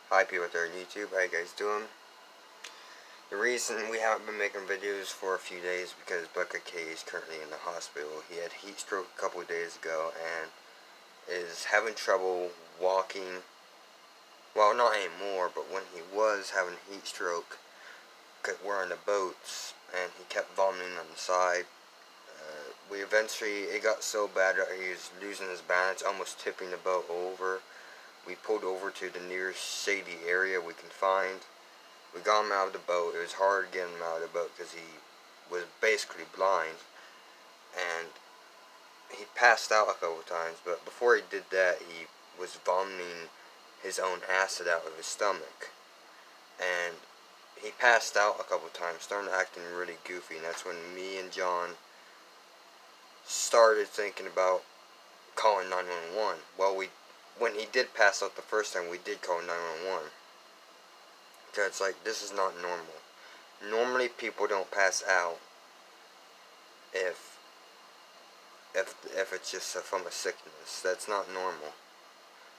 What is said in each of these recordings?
Hi people out there on YouTube, how you guys doing? The reason we haven't been making videos for a few days because Buckeye is currently in the hospital. He had heat stroke a couple of days ago and is having trouble walking. Well, not anymore, but when he was having heat stroke, we're on the boats and he kept vomiting on the side. It got so bad that he was losing his balance, almost tipping the boat over. We pulled over to the nearest shady area we can find. We got him out of the boat. It was hard getting him out of the boat because he was basically blind. And he passed out a couple times, but before he did that, he was vomiting his own acid out of his stomach. And he passed out a couple times, started acting really goofy, and that's when me and John started thinking about calling 911. Well, when he did pass out the first time, we did call 911. Because it's like, this is not normal. Normally people don't pass out if it's just from a sickness. That's not normal.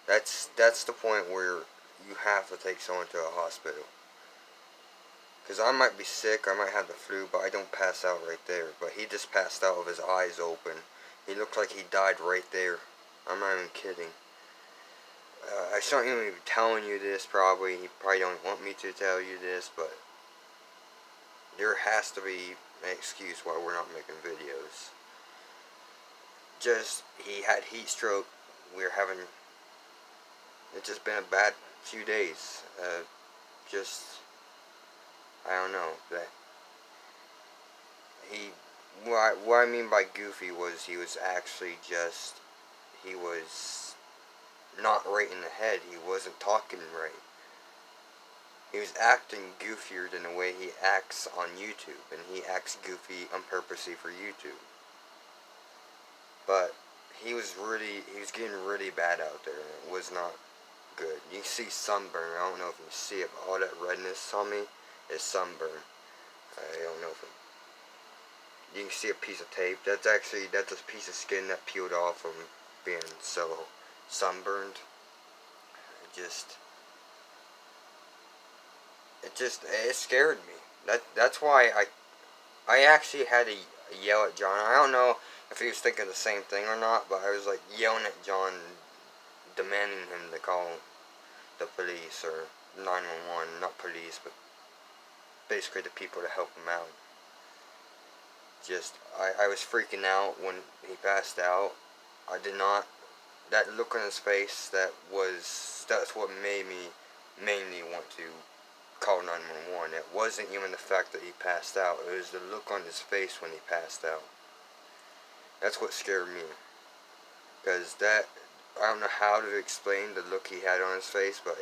That's the point where you have to take someone to a hospital. Because I might be sick, I might have the flu, but I don't pass out right there. But he just passed out with his eyes open. He looked like he died right there. I'm not even kidding. I shouldn't even be telling you this probably. You probably don't want me to tell you this, but there has to be an excuse why we're not making videos. He had heat stroke. It's just been a bad few days. I don't know. What I mean by goofy was he was not right in the head. He wasn't talking right. He was acting goofier than the way he acts on YouTube, and he acts goofy on purposely for YouTube. But he was getting really bad out there, and it was not good. You can see sunburn. I don't know if you can see it, but all that redness on me is sunburn. I don't know if you can see a piece of tape. That's a piece of skin that peeled off from being so sunburned. It scared me. That's why I actually had to yell at John. I don't know if he was thinking the same thing or not, but I was like yelling at John, demanding him to call the police or 911, not police, but basically the people to help him out. I was freaking out when he passed out. That look on his face, that's what made me mainly want to call 911. It wasn't even the fact that he passed out. It was the look on his face when he passed out. That's what scared me. Because I don't know how to explain the look he had on his face, but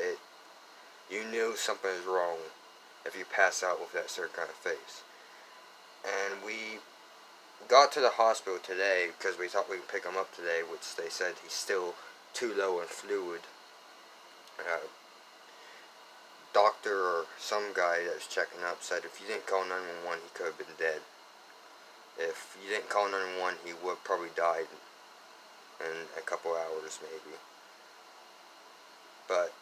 you knew something was wrong if you pass out with that certain kind of face. And we got to the hospital today because we thought we could pick him up today, which they said he's still too low in fluid. Doctor or some guy that was checking up said if you didn't call 911, he could have been dead. If you didn't call 911, he would probably died in a couple hours maybe. But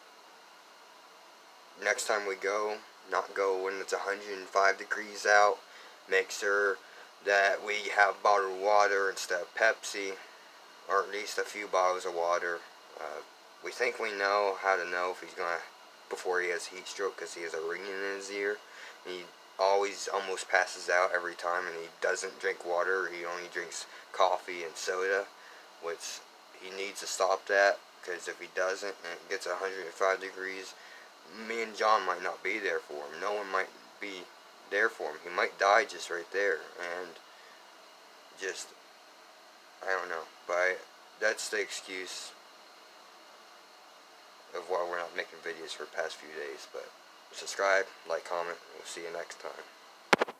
next time we go, not go when it's 105 degrees out. Make sure that we have bottled water instead of Pepsi, or at least a few bottles of water. We think we know how to know if he's before he has heat stroke, because he has a ringing in his ear. He always almost passes out every time, and he doesn't drink water. He only drinks coffee and soda, which he needs to stop that, because if he doesn't and it gets 105 degrees, me and John might not be there for him. No one might be there for him. He might die just right there, and I don't know. But that's the excuse of why we're not making videos for the past few days. But subscribe, like, comment, and we'll see you next time.